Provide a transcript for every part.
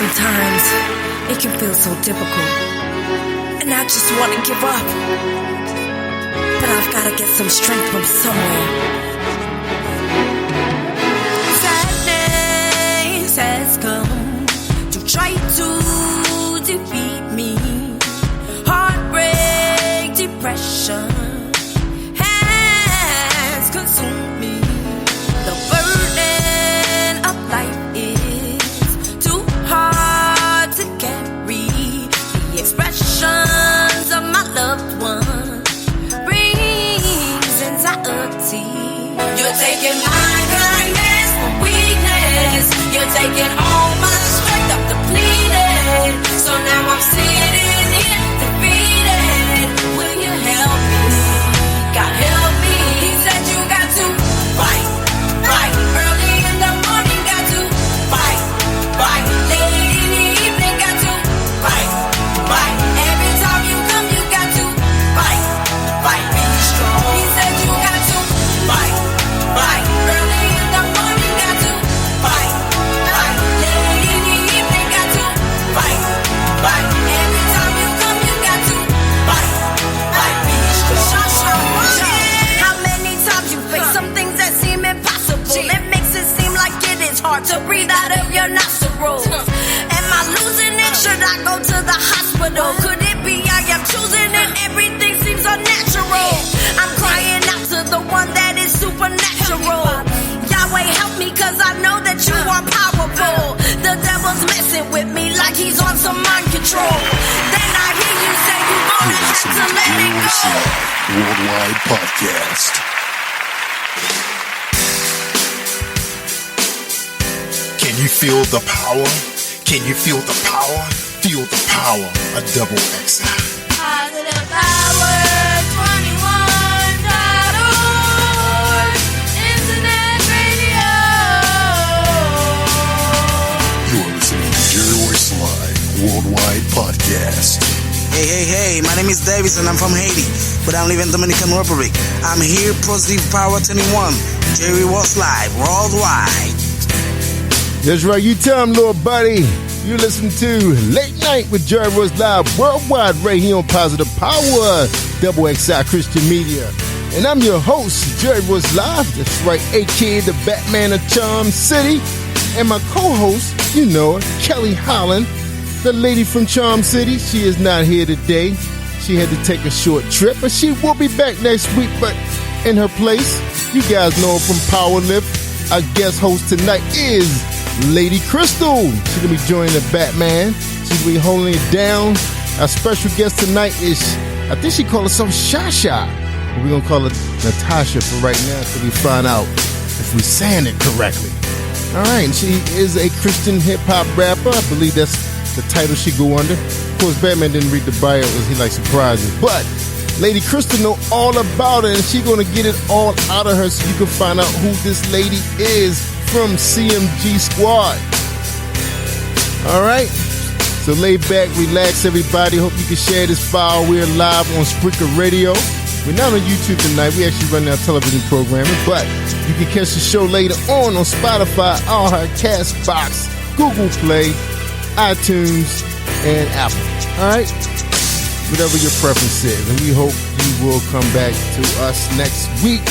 Sometimes it can feel so difficult, and I just want to give up. But I've got to get some strength from somewhere. Sadness has come to try to defeat me. Heartbreak, depression has consumed me. The burden of life is too hard to carry. The expressions of my loved one brings anxiety. You're taking my kindness for weakness. You're taking all my strength, I'm depleted. So now I'm sitting here defeated. Will you help me? God help me. He said you got to fight. Early in the morning, got to fight. Late in the evening, got to fight. Every time you come, you got to fight. Be strong. He said you got to fight. Early in the morning, got to fight. Late in the evening, got to fight. Every time you come, you got to fight. Be strong. How many times you face some things that seem impossible? It makes it seem like it is hard to breathe out of your nostrils. Am I losing it? Should I go to the hospital? Could it be I am choosing it? Everything seems unnatural. I'm crying out to the one that is supernatural. Yahweh, help me, cause I know that you are powerful. The devil's messing with me like he's on some mind control. Then I hear you say you gonna have to let it go. Worldwide Podcast. Can you feel the power? Can you feel the power? Feel the power of Double XI. Positive Power 21.org Internet Radio. You're listening to Jerry Royce Live Worldwide Podcast. Hey, my name is Davis and I'm from Haiti, but I live in Dominican Republic. I'm here, Positive Power 21, Jerry Royce Live Worldwide. That's right, you tell him, little buddy. You listen to Late Night with Jerry Royce Live Worldwide right here on Positive Power, Double XI Christian Media. And I'm your host, Jerry Royce Live. That's right, a.k.a. the Batman of Charm City. And my co-host, you know her, Kelly Holland, the lady from Charm City. She is not here today. She had to take a short trip, but she will be back next week. But in her place, you guys know her from Power Lift. Our guest host tonight is Lady Crystal. She's going to be joining the Batman. She's going to be holding it down. Our special guest tonight is, I think she called herself Shasha. We're going to call her NATARCHA for right now until we find out if we're saying it correctly. All right, and she is a Christian hip-hop rapper. I believe that's the title she go under. Of course, Batman didn't read the bio as he likes surprises. But Lady Crystal know all about it, and she's going to get it all out of her so you can find out who this lady is from CMG Squad. All right, so lay back, relax, everybody. Hope you can share this file. We're live on Spreaker Radio. We're not on YouTube tonight. We actually run our television programming, but you can catch the show later on Spotify, Castbox, Google Play, iTunes, and Apple. All right, whatever your preference is, and we hope you will come back to us next week.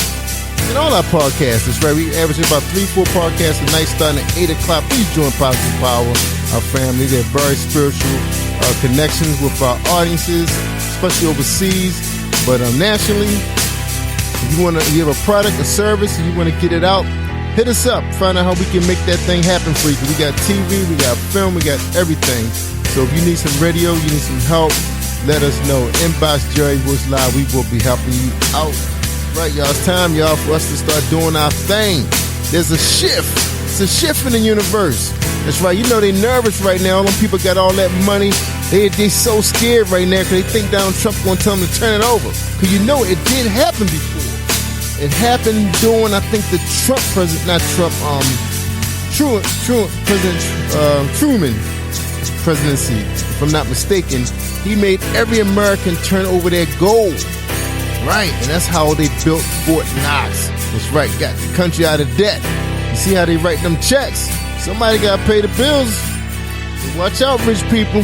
And all our podcasts, that's right, we average about 3-4 podcasts a night starting at 8 o'clock. Please join Positive Power, our family. They're very spiritual connections with our audiences, especially overseas, but nationally. If you have a product, a service, and you want to get it out, hit us up. Find out how we can make that thing happen for you. We got TV, we got film, we got everything. So if you need some radio, you need some help, let us know. Inbox Jerry Royce Live. We will be helping you out. Right, y'all. It's time, y'all, for us to start doing our thing. There's a shift. It's a shift in the universe. That's right. You know they nervous right now. All them people got all that money. They so scared right now because they think Donald Trump going to tell them to turn it over. Because you know it did happen before. It happened during, I think, the Trump president, not Trump, President Truman presidency, if I'm not mistaken. He made every American turn over their gold. Right, and that's how they built Fort Knox. That's right, got the country out of debt. You see how they write them checks? Somebody got to pay the bills. Watch out, rich people.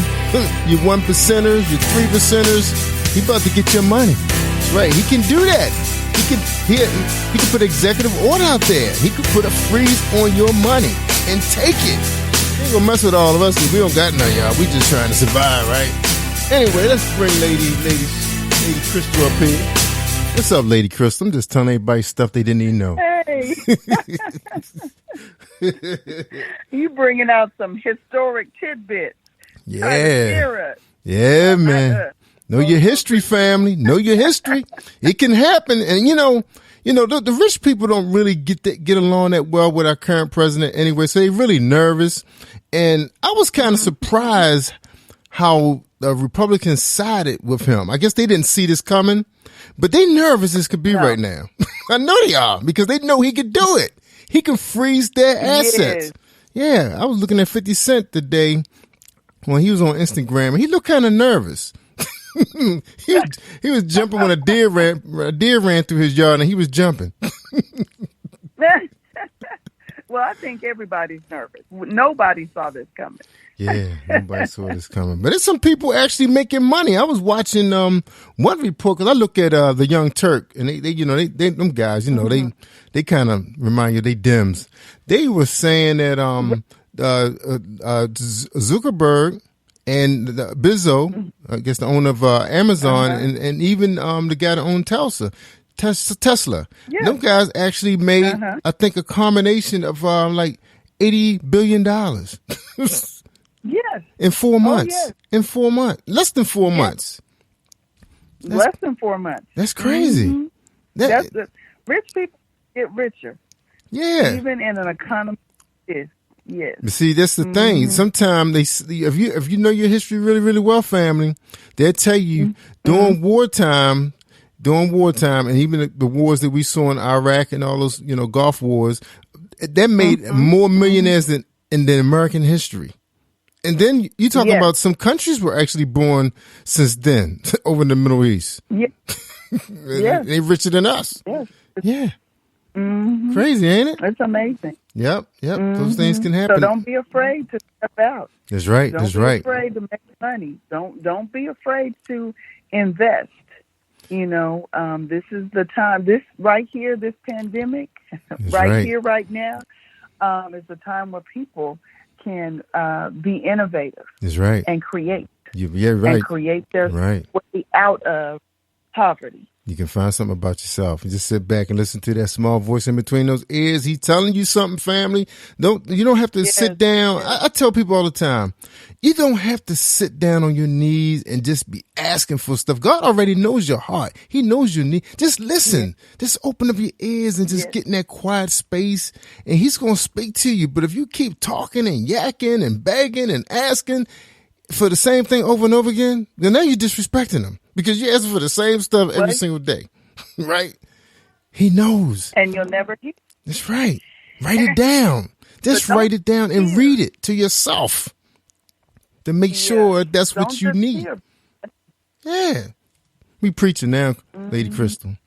You 1%ers, you 3%ers. He about to get your money. That's right. He can do that. He can put executive order out there. He could put a freeze on your money and take it. He ain't gonna mess with all of us because we don't got none, y'all. We just trying to survive, right? Anyway, let's bring Lady Crystal up here. What's up, Lady Crystal? I'm just telling everybody stuff they didn't even know. Hey. You bringing out some historic tidbits. Yeah. Yeah, man. Know your history, family. Know your history. It can happen. And, the rich people don't really get along that well with our current president anyway, so they're really nervous. And I was kind of surprised how the Republicans sided with him. I guess they didn't see this coming, but they nervous as could be right now. I know they are because they know he could do it. He can freeze their assets. Yeah, I was looking at 50 Cent today when he was on Instagram, and he looked kind of nervous. he was jumping when a deer ran through his yard, and he was jumping. Well, I think everybody's nervous. Nobody saw this coming. Yeah, nobody saw this coming. But there's some people actually making money. I was watching one report because I look at the Young Turk, and they them guys, they kind of remind you they Dems. They were saying that Zuckerberg and Bezos, I guess the owner of Amazon, and even the guy that owned Tesla. Yeah. Them guys actually made, I think, a combination of like $80 billion. Yes. In 4 months. Yes. In 4 months. Less than 4 months. Less than 4 months. That's crazy. Mm-hmm. Rich people get richer. Yeah. Even in an economy. Yes. But see, that's the thing. Sometimes if you know your history really, really well, family, they'll tell you during wartime, and even the wars that we saw in Iraq and all those, Gulf wars, that made more millionaires than in the American history. And then you talk about some countries were actually born since then over in the Middle East. Yeah. They're richer than us. Yes. Yeah. Mm-hmm. Crazy, ain't it? It's amazing. Yep. Those things can happen. So don't be afraid to step out. That's right. Don't be afraid to make money. Don't be afraid to invest. This is the time. This right here, this pandemic, here, right now, is the time where people can be innovative. That's right. And create. And create their way out of poverty. You can find something about yourself. You just sit back and listen to that small voice in between those ears. He's telling you something, family. You don't have to sit down. I tell people all the time, you don't have to sit down on your knees and just be asking for stuff. God already knows your heart. He knows your need. Just listen. Just open up your ears and just get in that quiet space, and he's going to speak to you. But if you keep talking and yakking and begging and asking for the same thing over and over again, then now you're disrespecting him. Because you're asking for the same stuff every single day, right? He knows. And you'll never hear. That's right. Write it down. Just write it down and read it to yourself to make sure that's what you need. Yeah. We preaching now, Lady Crystal.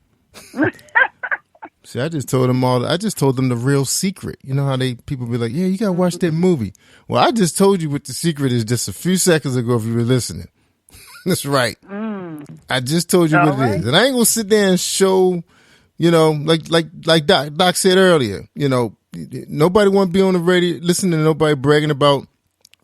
See, I just told them the real secret. You know how people be like, yeah, you got to watch that movie. Well, I just told you what the secret is just a few seconds ago if you were listening. That's right. I just told you what it is. And I ain't going to sit there and show, like Doc said earlier, nobody want to be on the radio, listen to nobody bragging about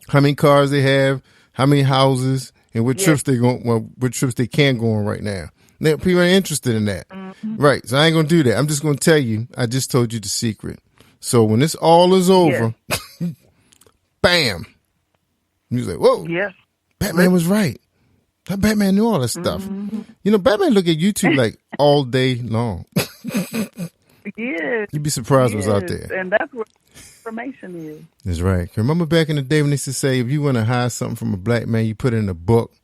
how many cars they have, how many houses, and what trips what trips they can go on right now. People ain't interested in that. Right. So I ain't going to do that. I'm just going to tell you, I just told you the secret. So when this all is over, bam. You say, whoa. Yeah. Batman was right. That Batman knew all that stuff. Batman look at YouTube like all day long. Yes. You'd be surprised what's out there. And that's where information is. That's right. Remember back in the day when they used to say if you want to hide something from a black man, you put it in a book.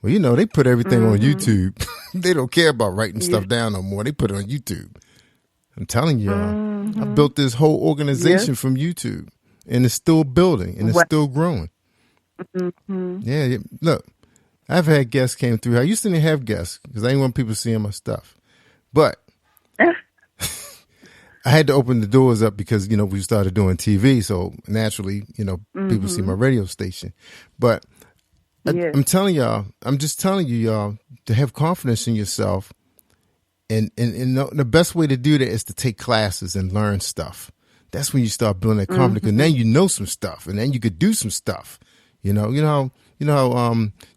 Well, they put everything on YouTube. They don't care about writing stuff down no more. They put it on YouTube. I'm telling you, I built this whole organization from YouTube, and it's still building, and it's still growing. Yeah, look. I've had guests came through. I used to have guests because I didn't want people seeing my stuff. But I had to open the doors up because, we started doing TV. So naturally, people see my radio station. But I'm telling y'all, I'm just telling you, y'all, to have confidence in yourself. And the best way to do that is to take classes and learn stuff. That's when you start building that confidence. Because then you know some stuff, and then you could do some stuff. You know how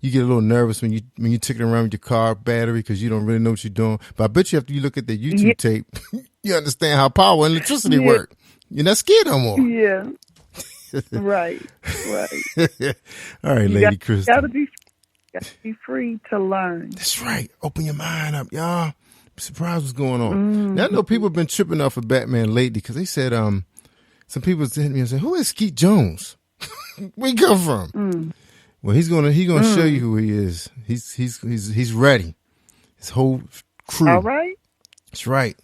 you get a little nervous when you tickling around with your car battery because you don't really know what you're doing. But I bet you after you look at the YouTube tape, you understand how power and electricity work. You're not scared no more. Yeah. Right. All right, Lady Crystal. Gotta be free to learn. That's right. Open your mind up, y'all. I'm surprised what's going on. Now I know people have been tripping off of Batman lately because they said some people said to me and said, "Who is Skeet Jones? Where he come from?" Well, he's gonna show you who he is. He's ready. His whole crew. All right. That's right.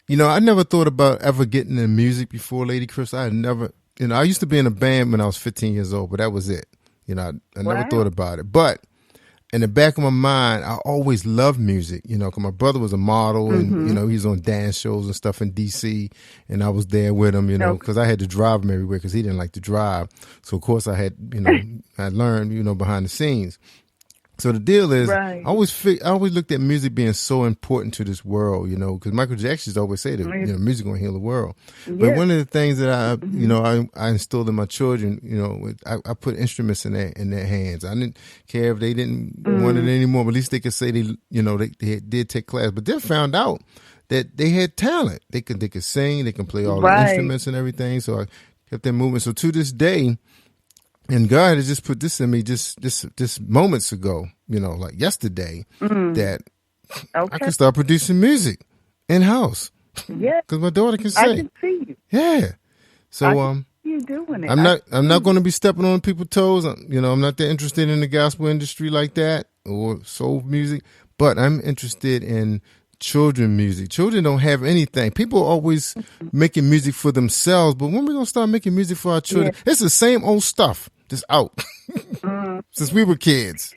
I never thought about ever getting into music before, Lady Chris. I had never. I used to be in a band when I was 15 years old, but that was it. I never thought about it. But in the back of my mind, I always loved music, because my brother was a model and, he was on dance shows and stuff in D.C. And I was there with him, because I had to drive him everywhere because he didn't like to drive. So, of course, I had, I learned, behind the scenes. So the deal is, I always looked at music being so important to this world, because Michael Jackson always say that, music gonna heal the world. But one of the things that I instilled in my children, I put instruments in their hands. I didn't care if they didn't want it anymore, but at least they could say they did take class. But then found out that they had talent. They could sing, they can play all the instruments and everything. So I kept them moving. So to this day. And God has just put this in me just moments ago, like yesterday, that I can start producing music in house. Yeah, because my daughter can sing. I can see you. Yeah, so you doing it. I'm not going to be stepping on people's toes. I'm not that interested in the gospel industry like that or soul music, but I'm interested in children music. Children don't have anything. People are always making music for themselves, but when we gonna start making music for our children? Yeah. It's the same old stuff. Just out since we were kids.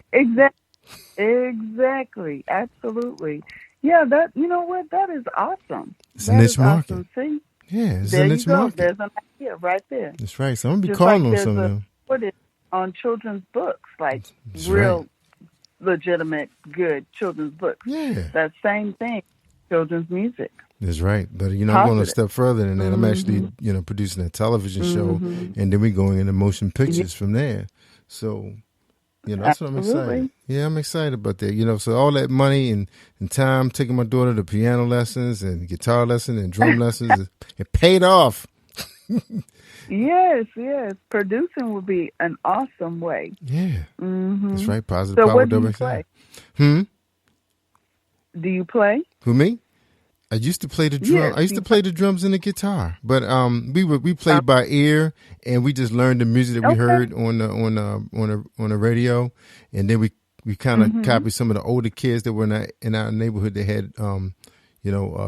Exactly. Absolutely. Yeah, that what? That is awesome. It's a niche market. Awesome. See? Yeah, it's there a niche market. There's an idea right there. That's right. So I'm gonna be calling on some of them. Put it on children's books, like real legitimate, good children's books. Yeah. That same thing. Children's music. That's right. But, I'm going a step further than that. I'm actually, producing a television show, and then we're going into motion pictures from there. So, that's what I'm excited. Yeah, I'm excited about that. So all that money and time taking my daughter to piano lessons and guitar lessons and drum lessons, it paid off. Yes. Producing would be an awesome way. Yeah. That's right. Positive Power. So what do you play? Do you play? Who, me? I used to play the drum. Yes, I used to play the drums and the guitar, but we played by ear, and we just learned the music that we heard on the radio, and then we kind of copied some of the older kids that were in our neighborhood that had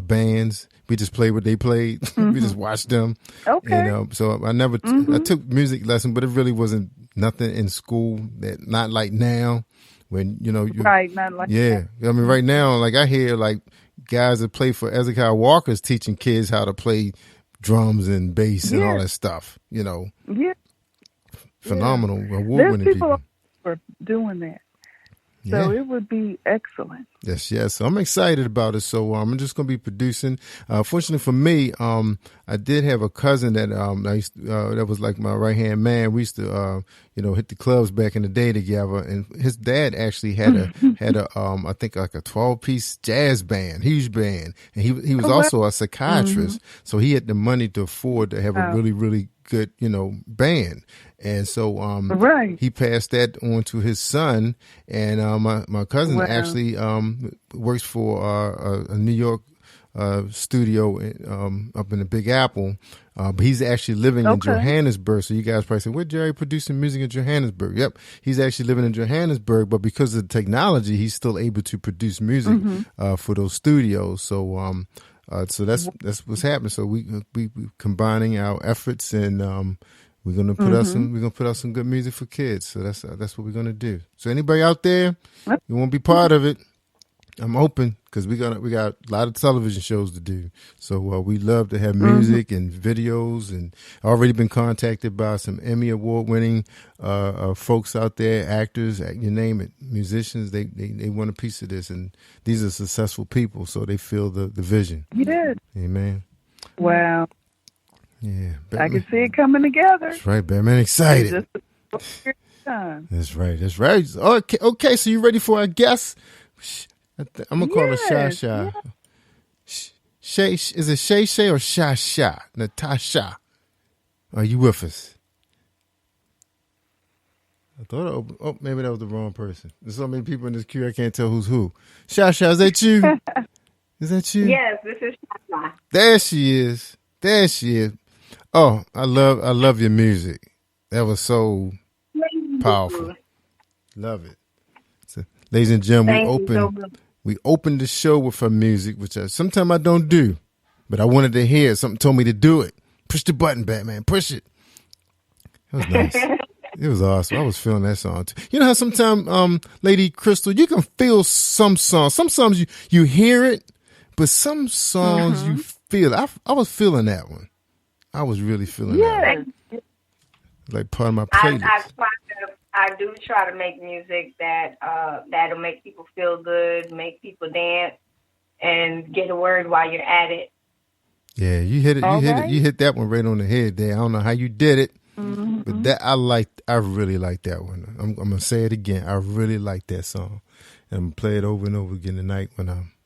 bands. We just played what they played. We just watched them. Okay. And so I never I took music lessons, but it really wasn't nothing in school that not like now when right, not like that. I mean right now like I hear like guys that play for Ezekiel Walker's teaching kids how to play drums and bass and all that stuff. Phenomenal award-winning people are doing that. So it would be excellent. Yes. So I'm excited about it. So I'm just going to be producing. Fortunately for me, I did have a cousin that that was like my right hand man. We used to hit the clubs back in the day together. And his dad actually had a I think like a 12-piece jazz band, huge band, and he was also a psychiatrist. So he had the money to afford to have a really really good band. And so he passed that on to his son, and my cousin actually works for a New York studio up in the Big Apple, but he's actually living in Johannesburg. So you guys probably say, "Where Jerry producing music in Johannesburg?" Yep, he's actually living in Johannesburg, but because of the technology, he's still able to produce music for those studios. So so that's what's happening. So we combining our efforts and. We're gonna put out some good music for kids. So that's what we're gonna do. So anybody out there, you want to be part of it? I'm open because we got a lot of television shows to do. So we love to have music and videos, and already been contacted by some Emmy Award winning folks out there, actors, you name it, musicians. They want a piece of this, and these are successful people, so they feel the vision. Yes. Amen. Wow. Yeah, I can see it coming together. That's right, Batman. Excited. That's right. Okay. So you ready for our guest? I'm gonna call her Sha. Shay, is it Shay or Sha? Natasha, are you with us? I thought, maybe that was the wrong person. There's so many people in this queue, I can't tell who's who. Sha, is that you? Is that you? Yes, this is Sha. There she is. Oh, I love your music. That was so powerful. Love it. So, ladies and gentlemen, we opened the show with her music, which sometimes I don't do, but I wanted to hear it. Something told me to do it. Push the button, Batman. Push it. It was nice. It was awesome. I was feeling that song too. You know how sometimes, Lady KRYSTAL, you can feel some songs. Some songs you hear it, but some songs you feel it. I was feeling that one. I was really feeling that one. Like part of my playlist. I do try to make music that'll make people feel good, make people dance, and get a word while you're at it. Yeah, you hit it. You hit that one right on the head there. I don't know how you did it, but that I really like that one. I'm gonna say it again. I really like that song, and I'm gonna play it over and over again tonight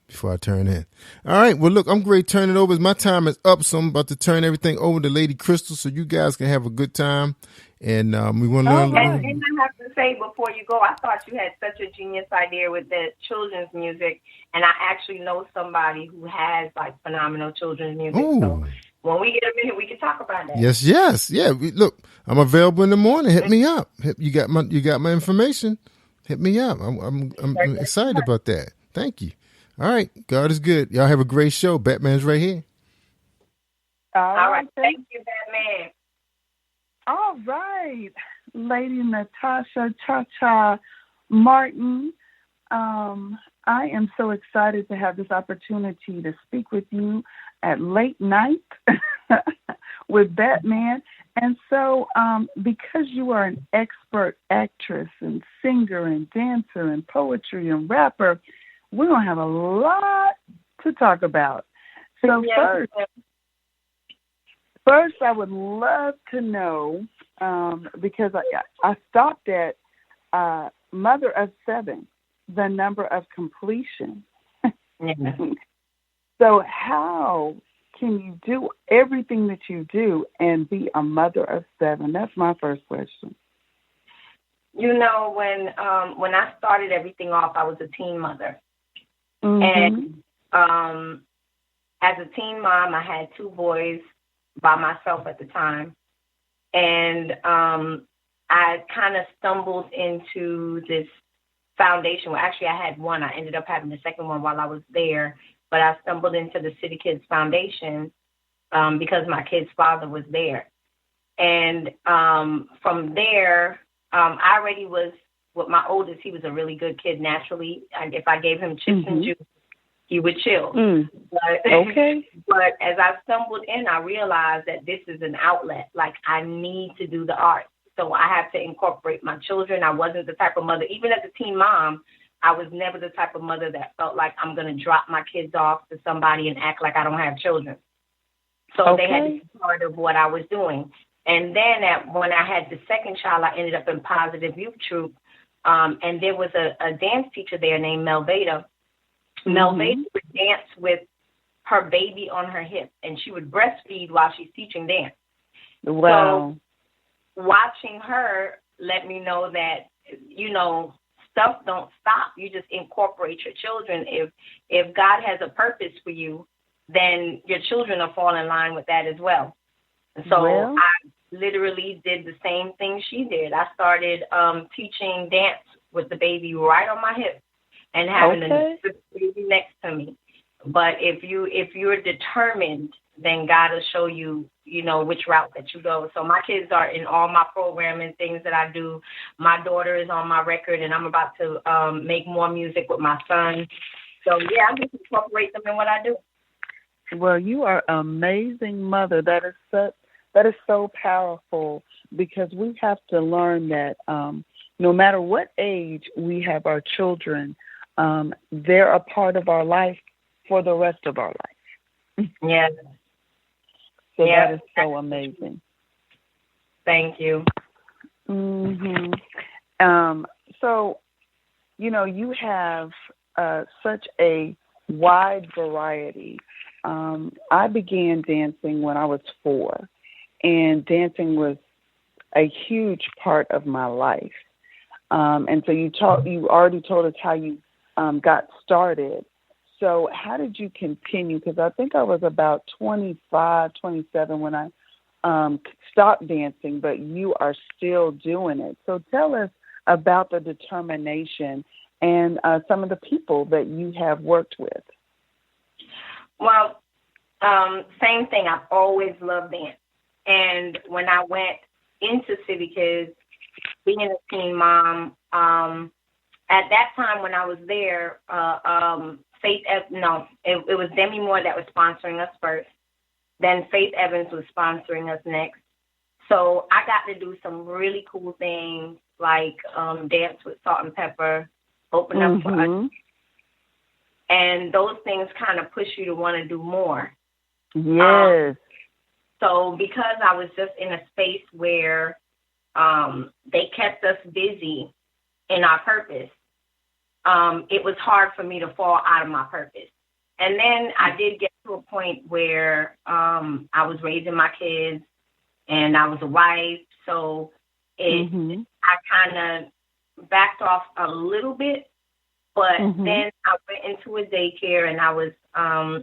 before I turn in. All right. Well, look, I'm great. Turn it over. My time is up, so I'm about to turn everything over to Lady KRYSTAL so you guys can have a good time. And we want to learn. And I have to say before you go, I thought you had such a genius idea with the children's music, and I actually know somebody who has like phenomenal children's music. Ooh. So when we get a minute, we can talk about that. Yes. Yeah. Look, I'm available in the morning. Hit me up. You got my information. Hit me up. I'm excited about that. Thank you. All right. God is good. Y'all have a great show. Batman's right here. All right. Thank you, Batman. All right, Lady Natasha Cha Martin. I am so excited to have this opportunity to speak with you at late night with Batman. And so because you are an expert actress and singer and dancer and poetry and rapper, we're going to have a lot to talk about. So First, I would love to know, because I stopped at Mother of Seven, the number of completion. So how can you do everything that you do and be a mother of seven? That's my first question. You know, when I started everything off, I was a teen mother. And as a teen mom, I had two boys by myself at the time. And I kind of stumbled into this foundation. Well, actually, I had one. I ended up having the second one while I was there. But I stumbled into the City Kids Foundation because my kid's father was there. And from there, I already was, with my oldest, he was a really good kid naturally. If I gave him chips and juice, he would chill. But as I stumbled in, I realized that this is an outlet. Like, I need to do the art. So I have to incorporate my children. I wasn't the type of mother, even as a teen mom, I was never the type of mother that felt like I'm going to drop my kids off to somebody and act like I don't have children. So they had to be part of what I was doing. And then when I had the second child, I ended up in Positive Youth Troop. And there was a dance teacher there named Mel Veda. Mel Veda would dance with her baby on her hip, and she would breastfeed while she's teaching dance. Wow. So watching her let me know that, you know, stuff don't stop. You just incorporate your children. If God has a purpose for you, then your children will fall in line with that as well. So I literally did the same thing she did. I started teaching dance with the baby right on my hip and having the baby next to me. But if you're determined, then God will show you, you know, which route that you go. So my kids are in all my programming, things that I do. My daughter is on my record, and I'm about to make more music with my son. So, yeah, I just incorporate them in what I do. Well, you are an amazing mother. That is so powerful, because we have to learn that no matter what age we have our children, they're a part of our life for the rest of our life. Yes. So that is so amazing. Thank you. Mm-hmm. So, you have such a wide variety. I began dancing when I was 4, and dancing was a huge part of my life. And so you already told us how you got started. So how did you continue? Because I think I was about 25, 27 when I stopped dancing, but you are still doing it. So tell us about the determination and some of the people that you have worked with. Well, same thing. I've always loved dance. And when I went into City Kids, being a teen mom, at that time when I was there, it was Demi Moore that was sponsoring us first. Then Faith Evans was sponsoring us next. So I got to do some really cool things, like dance with Salt and Pepper, open up for us. And those things kind of push you to want to do more. Yes. So because I was just in a space where they kept us busy in our purpose, it was hard for me to fall out of my purpose. And then I did get to a point where I was raising my kids and I was a wife. So I kind of backed off a little bit. But then I went into a daycare, and I was a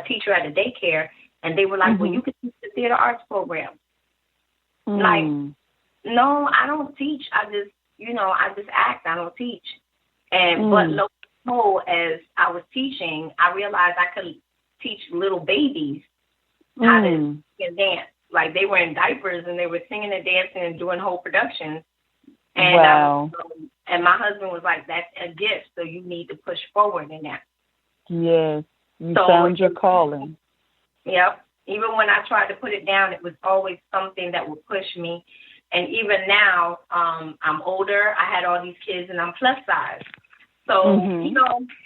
teacher at a daycare, and they were like, well, you could teach the theater arts program. Like, no, I don't teach. I just act. I don't teach. And but lo and behold, as I was teaching, I realized I could teach little babies how to sing and dance. Like, they were in diapers, and they were singing and dancing and doing whole productions. And wow. And my husband was like, that's a gift, so you need to push forward in that. Yes, you found your calling. Yep. Even when I tried to put it down, it was always something that would push me. And even now, I'm older. I had all these kids, and I'm plus size. So,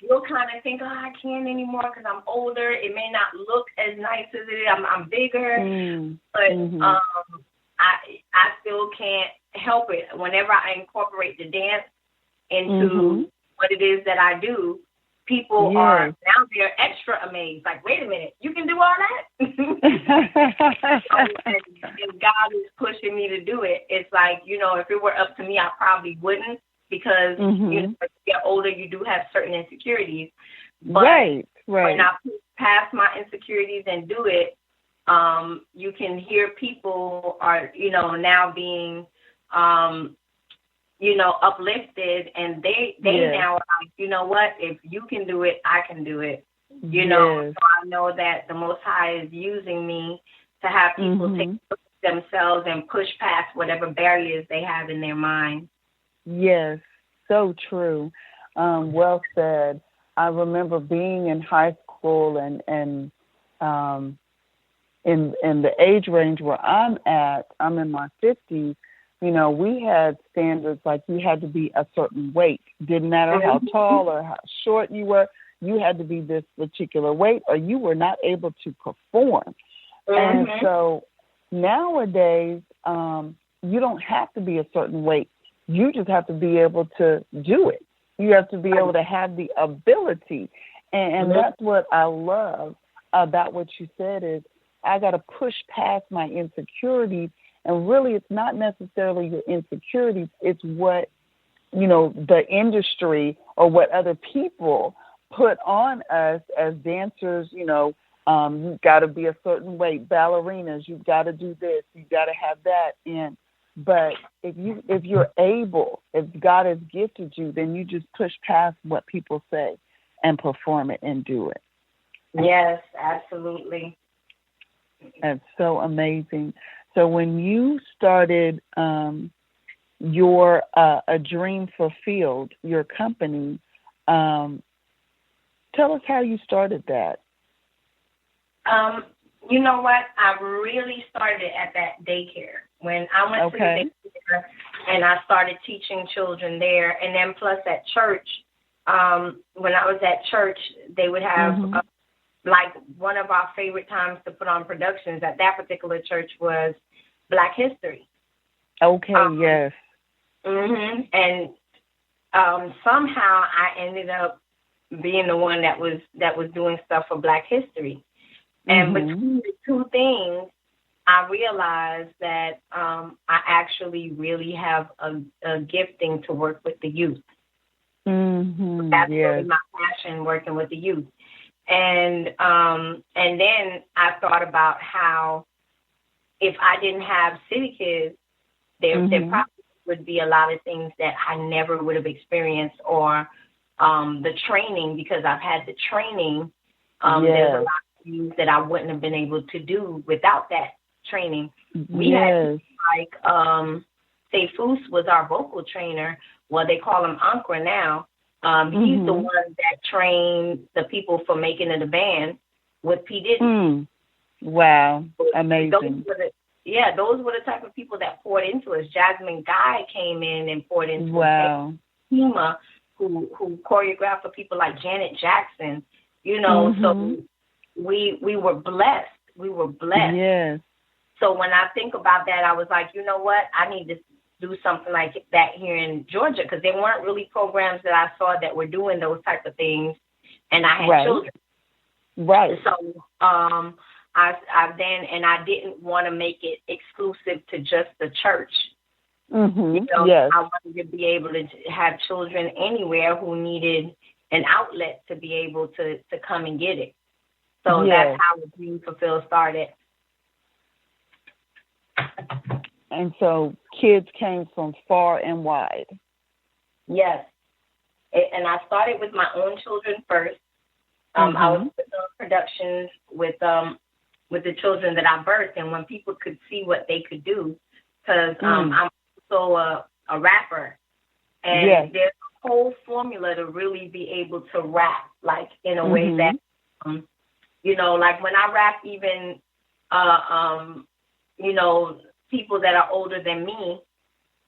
you'll kind of think, I can't anymore because I'm older. It may not look as nice as it is. I'm bigger. But I still can't help it. Whenever I incorporate the dance into what it is that I do, people are, now they're extra amazed. Like, wait a minute, you can do all that? and God is pushing me to do it. It's like, if it were up to me, I probably wouldn't, because, as you get older, you do have certain insecurities. But when I push past my insecurities and do it, you can hear people are, now being, uplifted, and they now are like, you know what, if you can do it, I can do it. So I know that the Most High is using me to have people take look at themselves and push past whatever barriers they have in their mind. Yes, so true. Well said. I remember being in high school and in the age range where I'm at, I'm in my 50s, we had standards like you had to be a certain weight. Didn't matter how tall or how short you were, you had to be this particular weight or you were not able to perform. And so nowadays, you don't have to be a certain weight. You just have to be able to do it. You have to be able to have the ability. And that's what I love about what you said is I got to push past my insecurities. And really, it's not necessarily your insecurities. It's what, the industry or what other people put on us as dancers. You've got to be a certain weight. Ballerinas, you've got to do this. You've got to have that. But if you're able, if God has gifted you, then you just push past what people say and perform it and do it. Yes, absolutely. That's so amazing. So when you started your A Dream Fulfilled, your company, Tell us how you started that. You know what? I really started at that daycare. When I went to the daycare and I started teaching children there, and then plus at church, when I was at church, they would have, like, one of our favorite times to put on productions at that particular church was Black History. Okay, yes. And somehow I ended up being the one that was doing stuff for Black History. And between the two things, I realized that I actually really have a gifting to work with the youth. That's really my passion, working with the youth. And then I thought about how if I didn't have City Kids, there probably would be a lot of things that I never would have experienced, or the training, because I've had the training. There's a lot of things that I wouldn't have been able to do without that training. We had, like, say, Foos was our vocal trainer. Well, they call him Ankra now. He's the one that trained the people for making of the band with P. Diddy. Wow, amazing. Those were the type of people that poured into us. Jasmine Guy came in and poured into us. Wow. Hema, who choreographed for people like Janet Jackson, you know, so we were blessed. We were blessed. Yes. So when I think about that, I was like, you know what? I need to do something like that here in Georgia, because there weren't really programs that I saw that were doing those type of things, and I had children. Right. So I didn't want to make it exclusive to just the church. You know, I wanted to be able to have children anywhere who needed an outlet to be able to come and get it. So that's how the Dream Fulfilled started. And so kids came from far and wide. Yes. And I started with my own children first. I was putting on productions with the children that I birthed, and when people could see what they could do, because I'm also a rapper, and there's a whole formula to really be able to rap, like, in a way that, you know, like when I rap, even, you know, people that are older than me,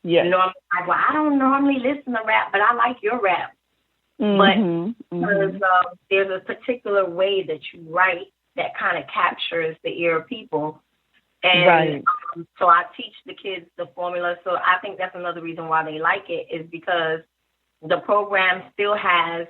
you know, I'm like, well, I don't normally listen to rap, but I like your rap. But because there's a particular way that you write that kind of captures the ear of people. And so I teach the kids the formula. So I think that's another reason why they like it, is because the program still has,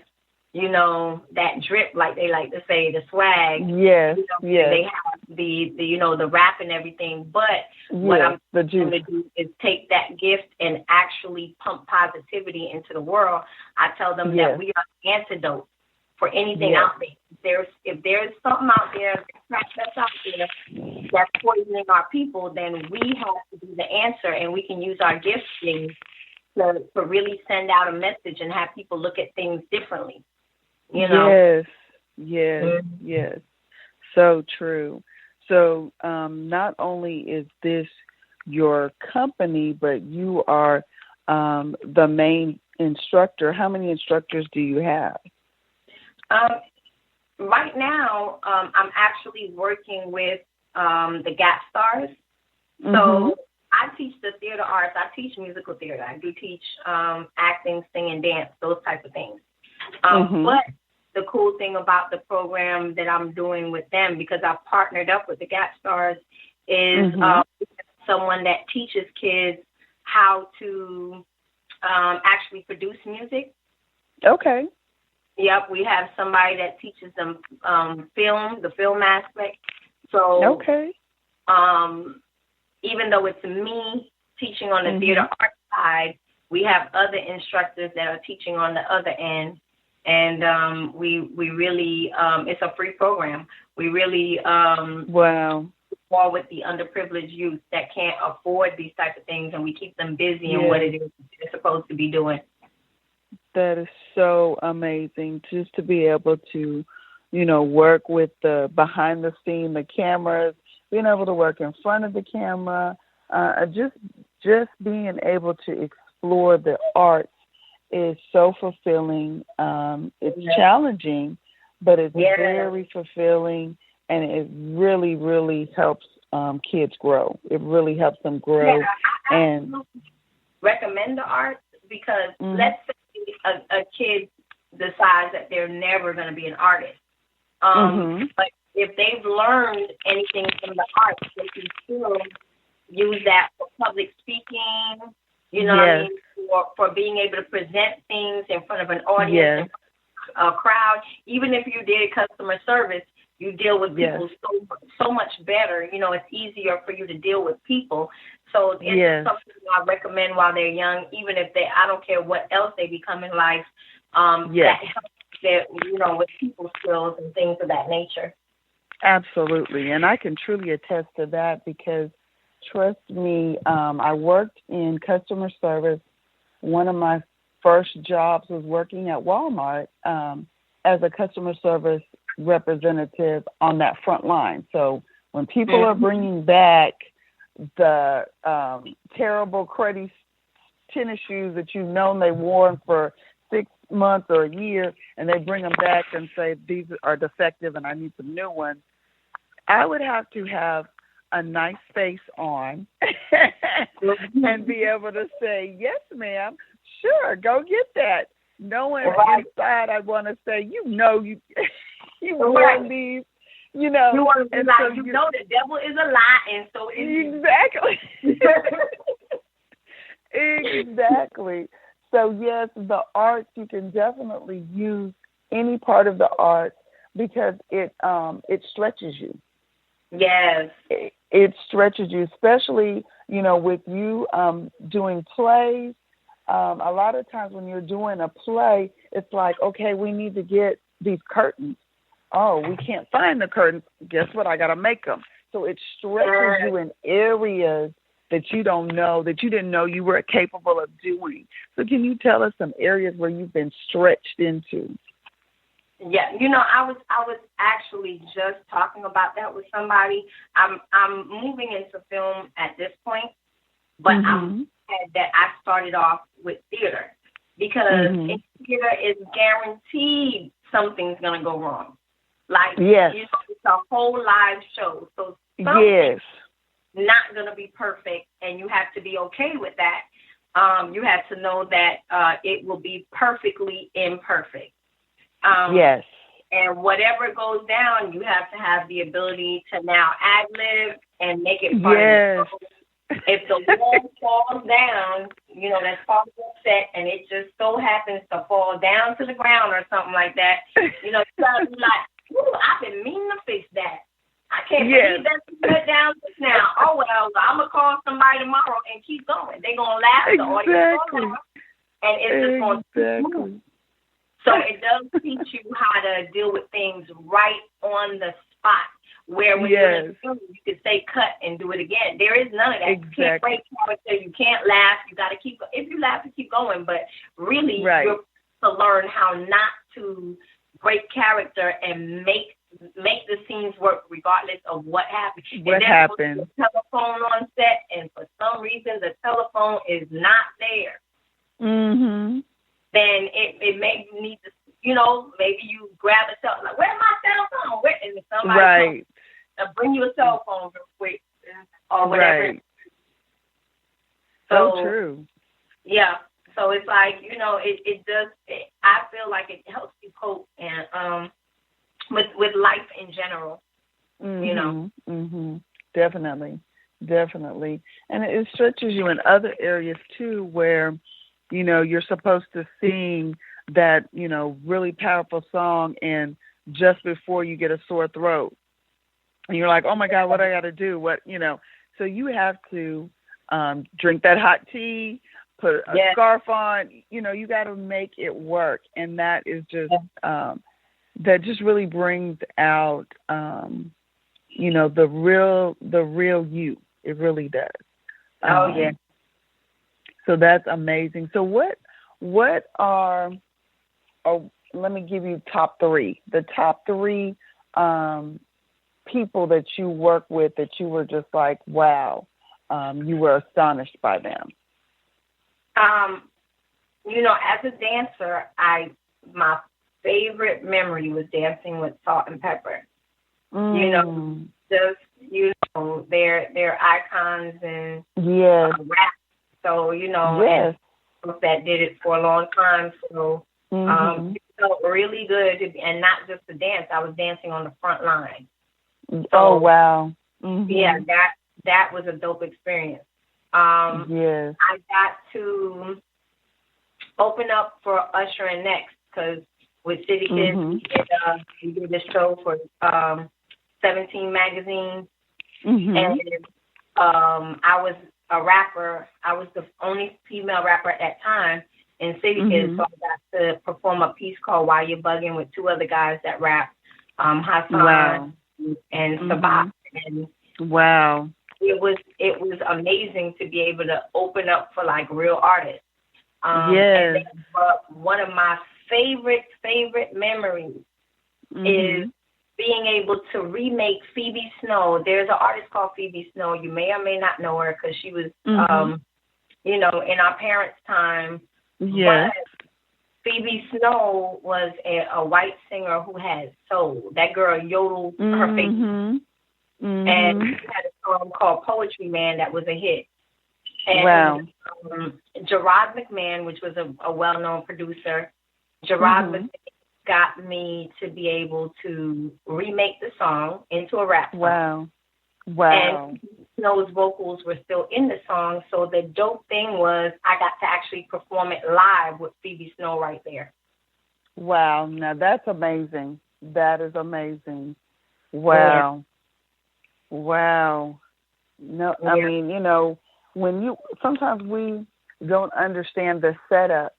you know, that drip, like they like to say, the swag. Yes, you know, they have the you know, the rap and everything. But what I'm going to do is take that gift and actually pump positivity into the world. I tell them that we are the antidote for anything out there. If there's something out there that's out there that's poisoning our people, then we have to be the answer, and we can use our gifting to really send out a message and have people look at things differently. You know? Yes. So true. So not only is this your company, but you are the main instructor. How many instructors do you have? Right now, I'm actually working with the Gap Stars. So I teach the theater arts. I teach musical theater. I do teach acting, singing, dance, those types of things. But the cool thing about the program that I'm doing with them, because I've partnered up with the Gap Stars, is someone that teaches kids how to actually produce music. Okay. Yep, we have somebody that teaches them the film aspect. So even though it's me teaching on the theater art side, we have other instructors that are teaching on the other end. And we really, it's a free program. We really more with the underprivileged youth that can't afford these types of things, and we keep them busy in what it is they're supposed to be doing. That is so amazing, just to be able to, you know, work with the behind the scene, the cameras, being able to work in front of the camera, just being able to explore the arts is so fulfilling. It's challenging, but it's very fulfilling, and it really, really helps kids grow. It really helps them grow. Yeah, I recommend the arts because let's say a kid decides that they're never going to be an artist. But if they've learned anything from the arts, they can still use that for public speaking, you know what I mean, for being able to present things in front of an audience, a crowd. Even if you did customer service, you deal with people so much better. You know, it's easier for you to deal with people. So it's something I recommend while they're young, even if I don't care what else they become in life, that helps them, you know, with people skills and things of that nature. Absolutely. And I can truly attest to that because, trust me, I worked in customer service. One of my first jobs was working at Walmart as a customer service representative on that front line. So when people are bringing back the terrible cruddy tennis shoes that you've known they wore for 6 months or a year, and they bring them back and say, these are defective and I need some new ones, I would have to have a nice face on and be able to say, yes, ma'am, sure, go get that. Knowing inside I want to say, you wear these, you know. You want to be like, you know the devil is a lie, and so is Exactly. So, yes, the arts, you can definitely use any part of the arts because it stretches you. Yes. It stretches you, especially, you know, with you doing plays. A lot of times when you're doing a play, it's like, okay, we need to get these curtains. Oh, we can't find the curtains. Guess what? I got to make them. So it stretches you in areas that you don't know, that you didn't know you were capable of doing. So can you tell us some areas where you've been stretched into? Yeah, you know, I was actually just talking about that with somebody. I'm moving into film at this point, but I'm glad that I started off with theater because in theater it's guaranteed something's gonna go wrong. Like you know, it's a whole live show, so something's not gonna be perfect, and you have to be okay with that. You have to know that it will be perfectly imperfect. And whatever goes down, you have to have the ability to now ad-lib and make it part of the show. If the wall falls down, you know, that's part of the set, and it just so happens to fall down to the ground or something like that, you know, you gotta be like, ooh, I've been meaning to fix that. I can't believe that's put down just now. Oh, well, I'm going to call somebody tomorrow and keep going. They're going to laugh. The audience going to laugh. And it's just going to move. So it does teach you how to deal with things right on the spot. Where when you're in film, you can say cut and do it again. There is none of that. You can't break character. You can't laugh. You got to keep. If you laugh, you keep going. But really, you're to learn how not to break character and make the scenes work regardless of what happens. What happens? The telephone on set, and for some reason the telephone is not there. Then it may need to, you know, maybe you grab a cell, like, where's my cell phone? And somebody comes, bring you a cell phone real quick or whatever. So true. Yeah. So it's like, you know, it does. I feel like it helps you cope and with life in general. You know. Definitely, and it stretches you in other areas too, where, you know, you're supposed to sing that, you know, really powerful song, and just before you get a sore throat, and you're like, oh my God, what I got to do? What, you know? So you have to drink that hot tea, put a scarf on. You know, you got to make it work, and that is just that just really brings out, you know, the real you. It really does. So that's amazing. So what are, let me give you top three. The top three people that you work with that you were just like, wow, you were astonished by them. You know, as a dancer, my favorite memory was dancing with Salt and Pepper. You know, just, you know, they're icons and rap. So, you know, and that did it for a long time. So it felt really good. And not just the dance. I was dancing on the front line. So, wow. Yeah, that was a dope experience. I got to open up for Usher and Next because with City Kids, we did this show for 17 magazine, and I was a rapper. I was the only female rapper at that time in City Kids, so I got to perform a piece called "Why You Bugging" with two other guys that rap, Hassan and Sabat. And it was amazing to be able to open up for like real artists. And then, one of my favorite memories is being able to remake Phoebe Snow. There's an artist called Phoebe Snow. You may or may not know her because she was, you know, in our parents' time. But Phoebe Snow was a white singer who had soul. That girl yodeled her face. And she had a song called Poetry Man that was a hit. And Gerard McMahon, which was a well-known producer, Gerard McMahon got me to be able to remake the song into a rap song. And Snow's vocals were still in the song, so the dope thing was I got to actually perform it live with Phoebe Snow right there. Wow, now that's amazing. That is amazing. Wow. No, I mean, you know, sometimes we don't understand the setup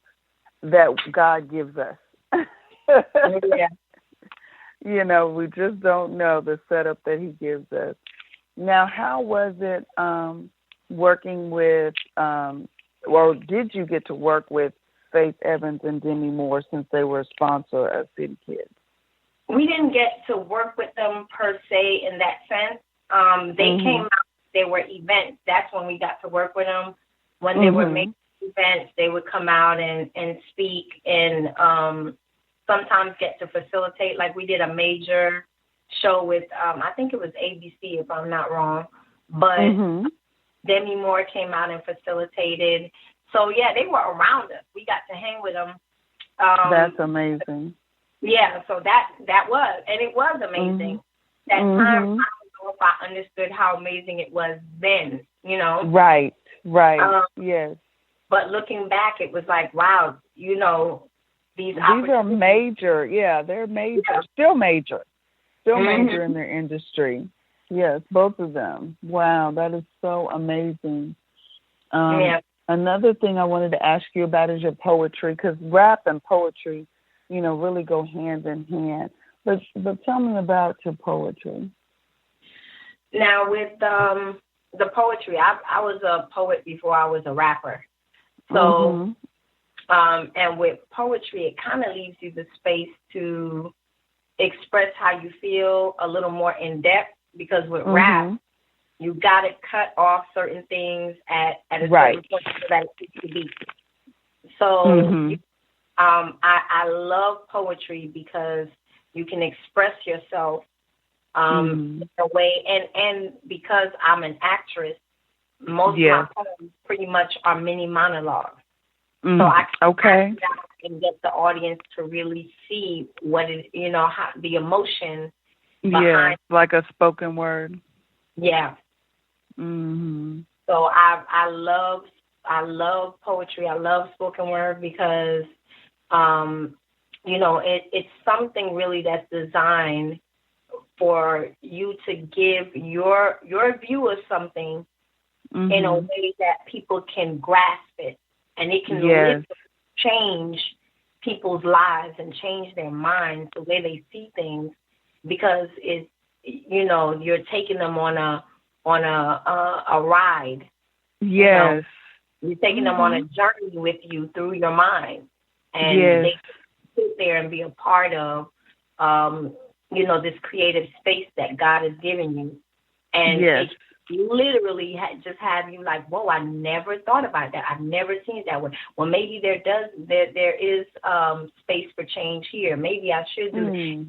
that God gives us. You know, we just don't know the setup that he gives us. Now, how was it working with, or did you get to work with Faith Evans and Demi Moore since they were a sponsor of City Kids? We didn't get to work with them per se in that sense. They came out, they were events. That's when we got to work with them. When they were making events, they would come out and speak and sometimes get to facilitate. Like we did a major show with, I think it was ABC if I'm not wrong. But Demi Moore came out and facilitated. So, yeah, they were around us. We got to hang with them. That's amazing. Yeah, so that was, and it was amazing. That time, I don't know if I understood how amazing it was then, you know. Right, yes. But looking back, it was like, wow, you know, these are major. Yeah, they're major. Yeah. Still major in their industry. Yes, both of them. Wow, that is so amazing. Another thing I wanted to ask you about is your poetry, because rap and poetry, you know, really go hand in hand. But tell me about your poetry. Now, with the poetry, I was a poet before I was a rapper. So, and with poetry, it kind of leaves you the space to express how you feel a little more in depth, because with rap, you got to cut off certain things at a certain point so that it fits the beat. So I love poetry because you can express yourself in a way, and because I'm an actress, most of my poems pretty much are mini monologues. So I can and get the audience to really see what it, you know, how the emotion behind. Like a spoken word. Yeah. So I love poetry. I love spoken word because you know, it's something really that's designed for you to give your view of something in a way that people can grasp it, and it can literally change people's lives and change their minds, the way they see things, because it's, you know, you're taking them on a ride. Yes. You know? You're taking them on a journey with you through your mind, and they sit there and be a part of, you know, this creative space that God has given you. And it literally just have you like, whoa, I never thought about that. I've never seen it that way. Well, maybe there is space for change here. Maybe I should do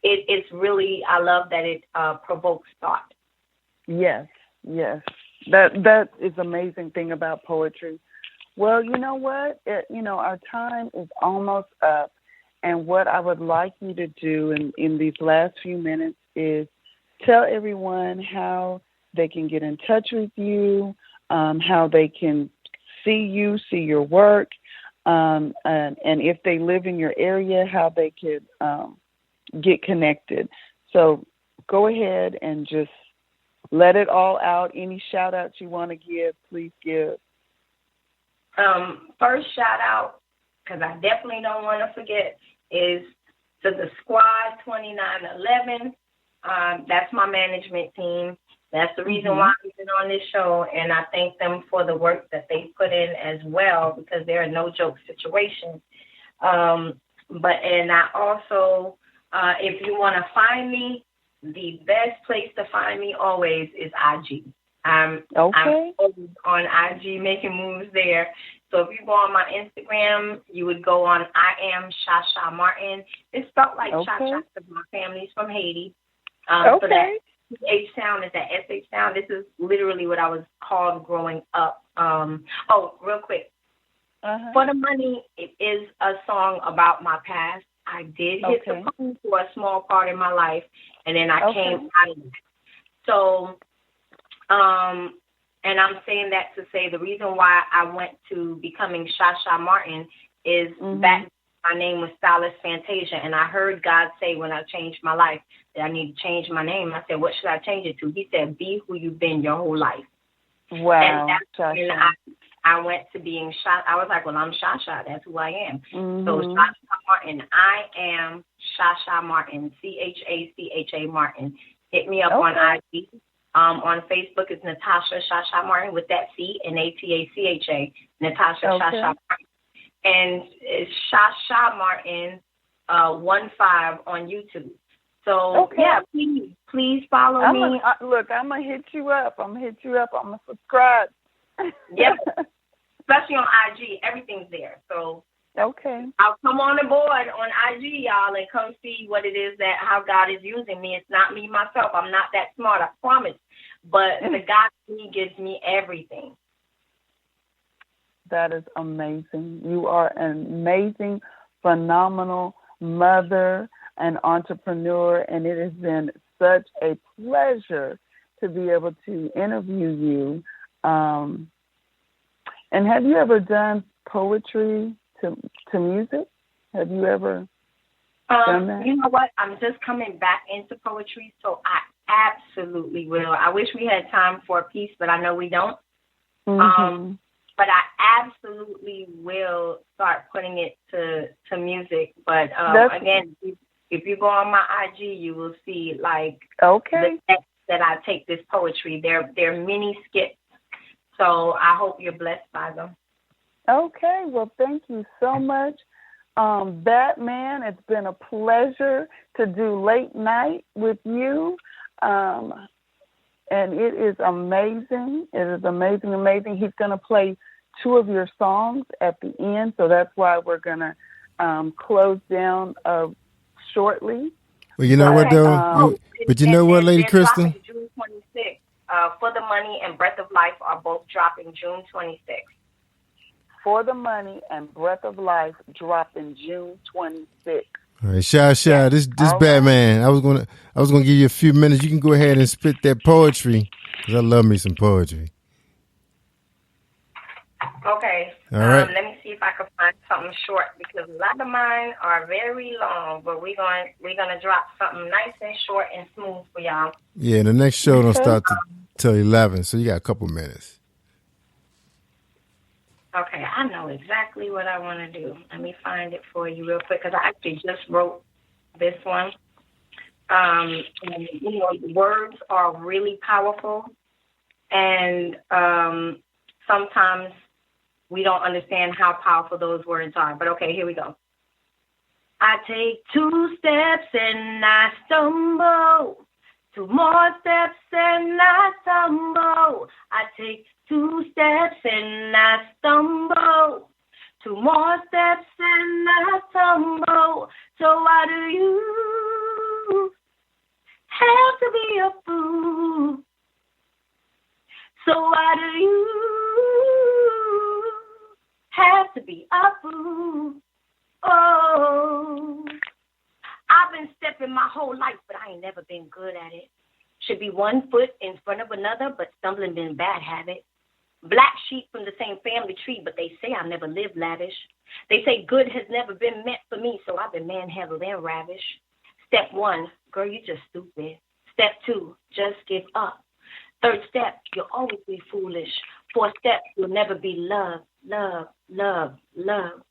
it's really, I love that it provokes thought. Yes. That is the amazing thing about poetry. Well, you know what? Our time is almost up. And what I would like you to do in these last few minutes is tell everyone how they can get in touch with you, how they can see you, see your work, and if they live in your area, how they could get connected. So go ahead and just let it all out. Any shout outs you want to give, please give. First shout out, because I definitely don't want to forget, is to the Squad 2911. That's my management team. That's the reason why I've been on this show, and I thank them for the work that they put in as well, because they're a no-joke situation. And I also, if you want to find me, the best place to find me always is IG. I'm always on IG making moves there. So if you go on my Instagram, you would go on I am Shasha Martin. It's spelled like Shasha because my family's from Haiti. So that H sound is that SH sound. This is literally what I was called growing up. Real quick. For the Money, it is a song about my past. I did hit the phone for a small part in my life, and then I came out of it. So, and I'm saying that to say the reason why I went to becoming Shasha Martin is back my name was Stylist Fantasia, and I heard God say when I changed my life that I need to change my name. I said, what should I change it to? He said, be who you've been your whole life. Wow. And that's when I went to being Shasha. I was like, well, I'm Shasha. That's who I am. So Shasha Martin, I am Shasha Martin, Chacha Martin. Hit me up on IG. On Facebook, it's Natasha Shasha Martin with that C, Natacha, Natasha Shasha Martin. And it's Shasha Martin 15 on YouTube. So, yeah, please follow me. Look, I'm going to hit you up. I'm going to subscribe. Yep. Especially on IG. Everything's there. So, I'll come on board on IG, y'all, and come see what it is how God is using me. It's not me, myself. I'm not that smart, I promise. But the God in me gives me everything. That is amazing. You are an amazing, phenomenal mother and entrepreneur, and it has been such a pleasure to be able to interview you. And have you ever done poetry to music? Have you ever done that? You know what? I'm just coming back into poetry, so I absolutely will. I wish we had time for a piece, but I know we don't. But I absolutely will start putting it to music. But again, if you go on my IG, you will see the text that I take this poetry. They're mini skits. So I hope you're blessed by them. Okay, well, thank you so much. Batman, it's been a pleasure to do Late Night with you. And it is amazing. It is amazing. He's going to play 2 of your songs at the end, so that's why we're going to close down shortly. Well, you know what, though? But you know what, Lady Crystal? June 26th. For the Money and Breath of Life are both dropping June 26th. For the Money and Breath of Life dropping June 26th. All right, Sha, this Batman. I was gonna give you a few minutes. You can go ahead and spit that poetry, because I love me some poetry. Okay. All right. Let me see if I can find something short, because a lot of mine are very long, but we're gonna drop something nice and short and smooth for y'all. Yeah, the next show don't start till 11, so you got a couple minutes. Okay, I know exactly what I want to do. Let me find it for you real quick, because I actually just wrote this one. And, the words are really powerful, and sometimes we don't understand how powerful those words are. But okay, here we go. I take 2 steps and I stumble. 2 more steps and I stumble. I take 2 steps and I stumble. 2 more steps and I stumble. So why do you have to be a fool? So why do you have to be a fool? Oh, I've been stepping my whole life, but I ain't never been good at it. Should be 1 foot in front of another, but stumbling been a bad habit. Black sheep from the same family tree, but they say I never lived lavish. They say good has never been meant for me, so I've been manhandled and ravished. Step 1, girl, you just stupid. Step 2, just give up. 3rd step, you'll always be foolish. 4th step, you'll never be loved, love, love, love.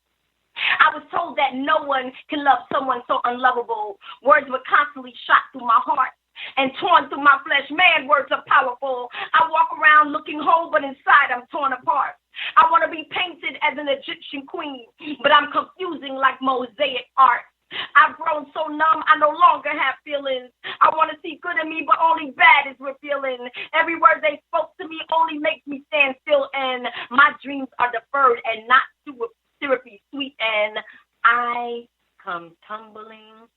I was told that no one can love someone so unlovable. Words were constantly shot through my heart and torn through my flesh. Man, words are powerful. I walk around looking whole, but inside I'm torn apart. I want to be painted as an Egyptian queen, but I'm confusing like mosaic art. I've grown so numb, I no longer have feelings. I want to see good in me, but only bad is revealing. Every word they spoke to me only makes me stand still, and my dreams are deferred and not syrupy sweet, and I come tumbling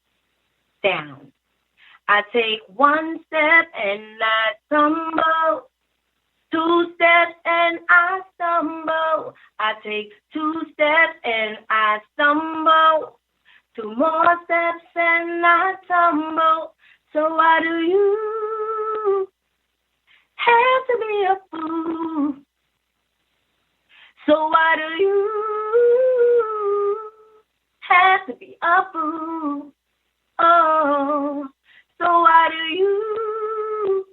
down. I take 1 step and I stumble. 2 steps and I stumble. I take 2 steps and I stumble. 2 more steps and I tumble. So why do you have to be a fool? So why do you have to be a fool? Oh, so why do you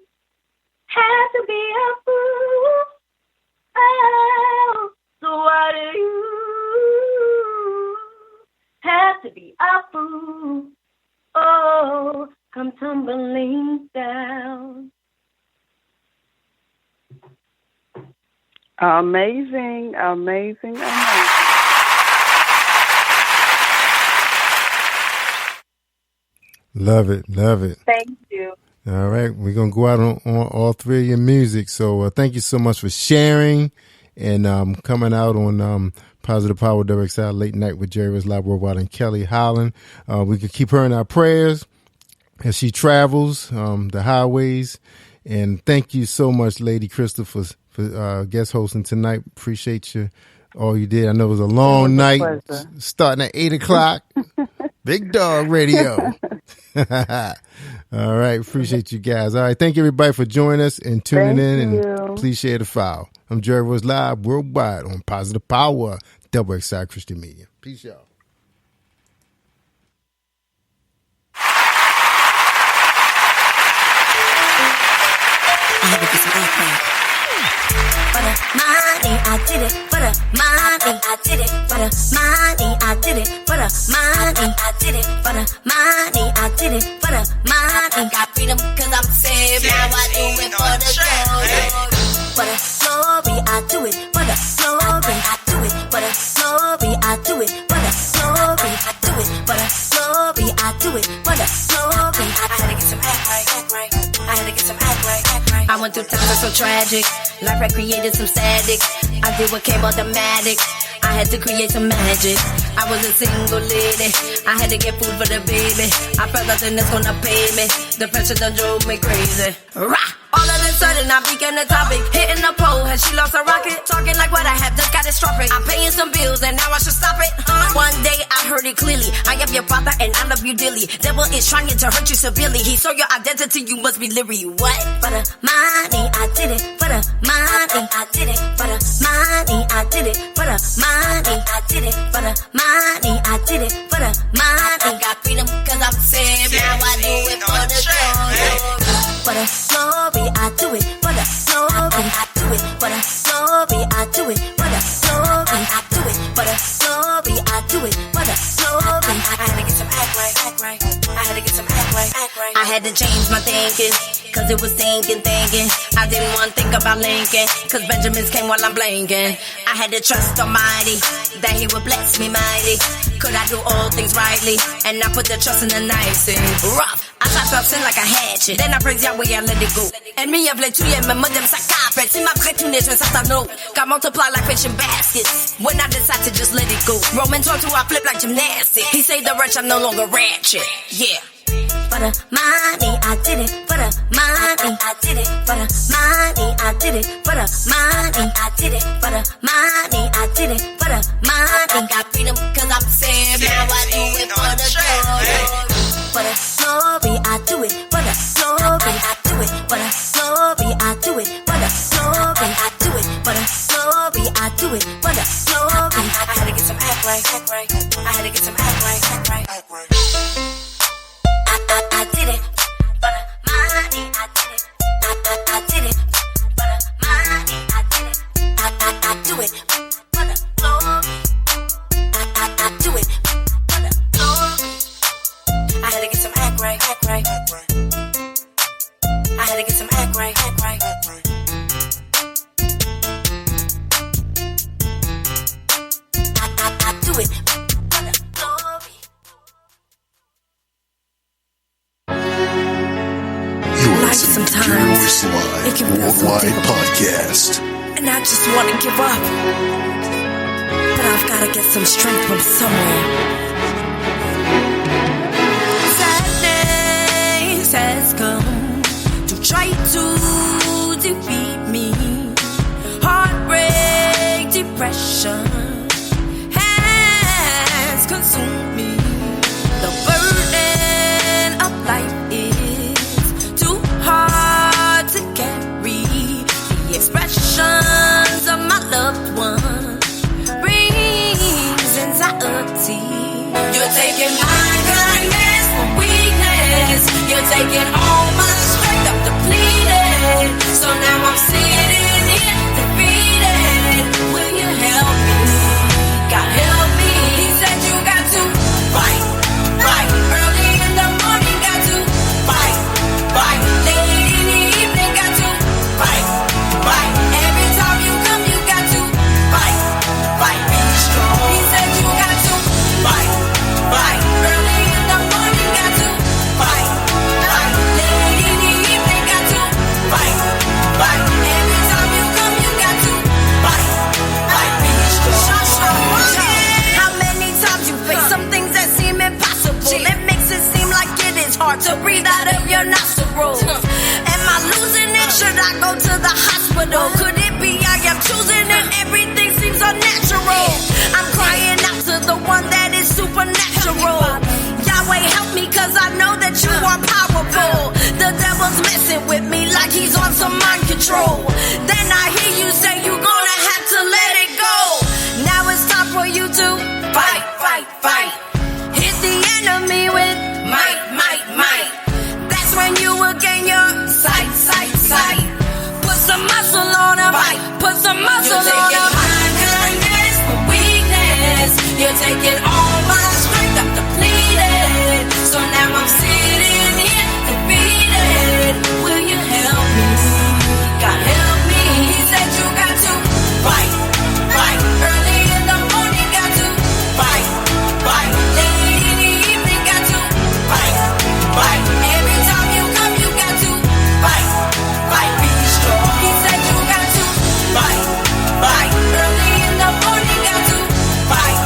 have to be a fool? Oh, so why do you have to be a fool? Oh, come tumbling down. Amazing, amazing, amazing. Love it, love it. Thank you. All right, we're going to go out on all 3 of your music. So thank you so much for sharing and coming out on Positive Power WXI Late Night with Jerry Was Live Worldwide and Kelly Holland. We can keep her in our prayers as she travels the highways. And thank you so much, Lady Crystal, for guest hosting tonight. Appreciate you, all you did. I know it was a long night, starting at 8 o'clock. Big Dog Radio. All right. Appreciate you guys. All right. Thank you, everybody, for joining us and tuning in. And please share the file. I'm Jerry Was Live Worldwide on Positive Power, WXI Christian Media. Peace, y'all. I did it for the money. I did it for the money. I did it for the money. I did it for the money. I did it for the money. Got freedom cause I'm saved. Now I do it for the glory. For the glory, I do it for the glory. I do it for the glory. I do it for the glory. I do it for the glory. I do it for the glory. I had to get some act right. I had to get some act right. I went through times that so tragic. Life had created some static. I did what came automatic. I had to create some magic. I was a single lady. I had to get food for the baby. I felt nothing that's gonna pay me. The pressure done drove me crazy. Rah! All of a sudden I became the topic. Hitting the pole, has she lost her rocket? Talking like what I have just catastrophic. I'm paying some bills and now I should stop it. One day I heard it clearly. I am your father and I love you dearly. Devil is trying to hurt you severely. He saw your identity, you must be leery. What? For the money, I did it. For the money, I did it. For the money, I did it. For the money, I did it. For the money, I did it. For the money, got freedom cause I'm saved. Now I do it for the glory. For the glory, I do it. For the glory, I do it. For the glory, I do it. For the glory, I do it. For the glory, I do it. For the glory, I had to get some act right. I had to get some act right. I had to change my thinking, cause it was thinking. I didn't want to think about Lincoln, cause Benjamins came while I'm blinking. I had to trust Almighty, that he would bless me mighty. Could I do all things rightly, and I put the trust in the nicest. Rough. I ça t'obstine like a hatchet. Then I praise Yahweh and let it go. Ennemi a voulu tuer, mais moi j'aime ça capette. Si ma prête une je ça know. Got multiply like fishing baskets. When I decide to just let it go. Roman 12 I flip like gymnastics. He say the rich I'm no longer ratchet. Yeah. For the money, I did it. For the money, I did it. For the money, I did it. For the money, I did it. For the money, I did it. For the money, got freedom 'cause I'm saved. Now I do it for the glory. For the glory, I do it. For the glory, I do it. For the glory, I do it. For the glory, I do it. For the glory, I do it. For the glory, I had to get some act right. I had to get some act right. I did it for the money. I did it. I did it for the money. I did it. I do it for the glory. I do it for the glory. I had to get some act right. I had to get some act right. I do it. Sometimes it can feel so difficult, podcast. And I just want to give up, but I've got to get some strength from somewhere. Sadness has come to try to defeat me. Heartbreak, depression has consumed me. The burden of life is too hard to carry. The expressions of my loved one brings anxiety. You're taking my kindness for weakness. You're taking all my strength, I'm depleted. So now I'm sitting here defeated. Will you help me? God help me. He said you got to fight. Early in the morning, got to fight. Late in the evening, got to fight. Every time you come, you got to fight. Be strong. He said you got to fight. Early in the morning, got to fight. Late in the evening, got to fight. Every time you come, you got to fight. Be strong. How many times you face some things that seem impossible? It makes it seem like it is hard to breathe out of your nostrils. Am I losing it? Should I go to the hospital? Could it be I am choosing it? Everything seems unnatural. I'm crying out to the one that is supernatural. Yahweh help me 'cause I know that you are powerful. The devil's messing with me like he's on some mind control. Then I hear you say you're gonna have to let it go. Now it's time for you to fight. Hit the enemy with might. That's when you will gain your sight. Put some muscle on him. Put some muscle on him. My kindness for weakness. You're taking all my strength, I'm depleted. So now I'm sitting here defeated. Will you help me? God help me. He said you got to fight. Early in the morning, got to fight. Late in the evening, got to fight. Every time you come, you got to fight. Be strong. He said you got to fight. Early in the morning, got to fight.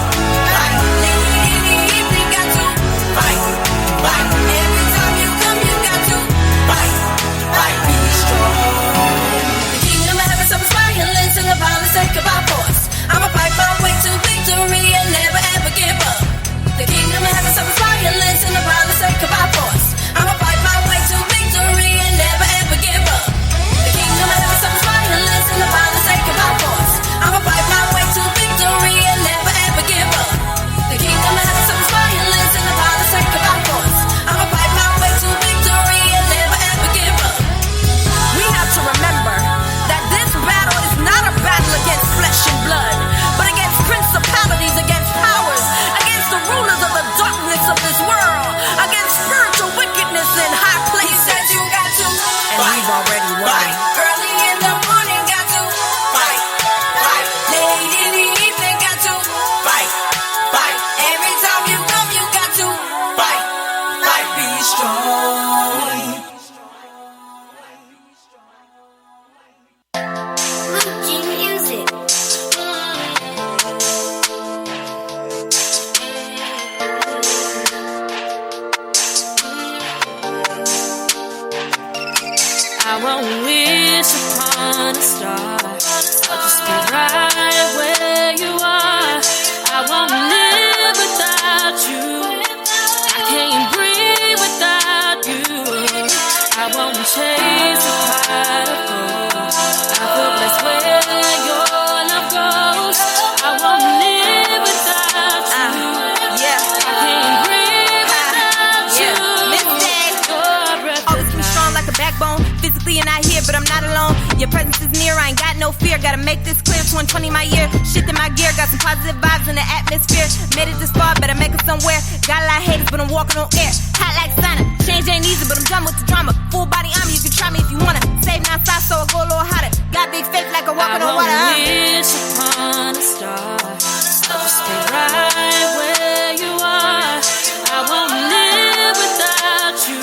Your presence is near, I ain't got no fear. Gotta make this clear, 2020 my year. Shit in my gear, got some positive vibes in the atmosphere. Made it this far, better make it somewhere. Got a lot of haters, but I'm walking on air. Hot like sauna, change ain't easy, but I'm done with the drama. Full body armor, you can try me if you wanna. Save now size, so I go a little hotter. Got big faith like I'm walking on water. I wish upon a star, stay right where you are. I won't live without you.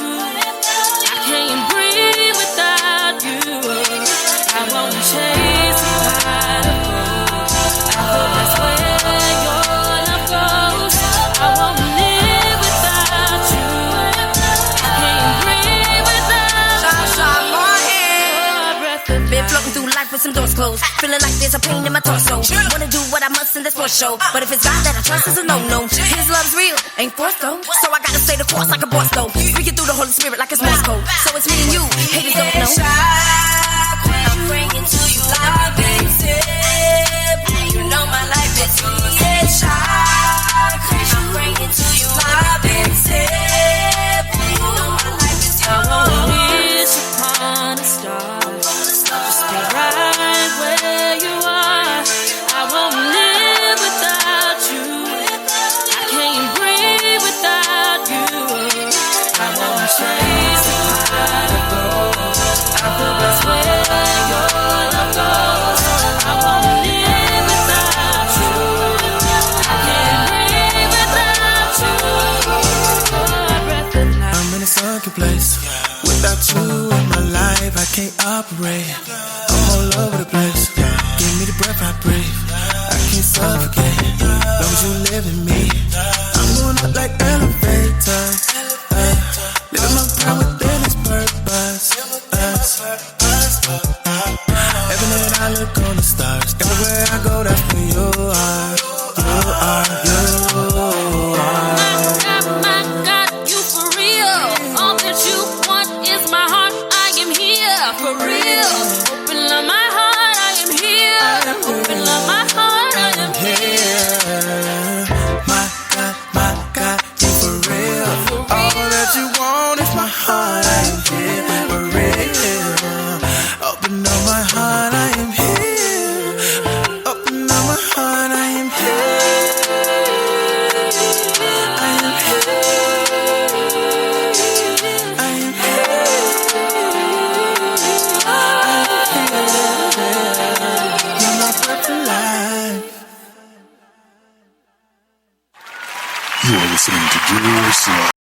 I can't breathe without you. I won't chase the light of gold. I hope that's where your love goes. I won't live without you. I can't breathe without you. Been floating through life with some doors closed. Feeling like there's a pain in my torso. Wanna do what I must in this for show. But if it's God that I trust, it's a no-no. His love's real, ain't forced though. So I gotta stay the course like a boss though. Freaking through the Holy Spirit like it's Morse code. So it's me and you, haters don't know. I'm bringing to you love and tip. You know my life is yours. I'm bringing to you love and tip. You know my life is yours. I won't wish upon a star. Stay right where you are. I won't live without you. I can't breathe without you. I won't chase the light of gold. I hope that's where your love goes. I won't live without you. I can't breathe without you. I'm in a sunken place. Without you in my life, I can't operate. I'm all over the place. Give me the breath I breathe. I can't suffocate. Long as you live in me, I'm going up like elevators. Living my prime within its purpose. Every night I look on the stars. Everywhere I go, that's where you are. You are, you are. My God, you for real. All that you want is my heart. I am here for real. Open up my heart, I am here. Open up my heart, I am here. My God, you for real. All that you want is my heart. I am here for real. Open up my heart, I am here. Open up my heart, I am here. I am here. I am here. You're my perfect life. You are listening to KRYSTAL.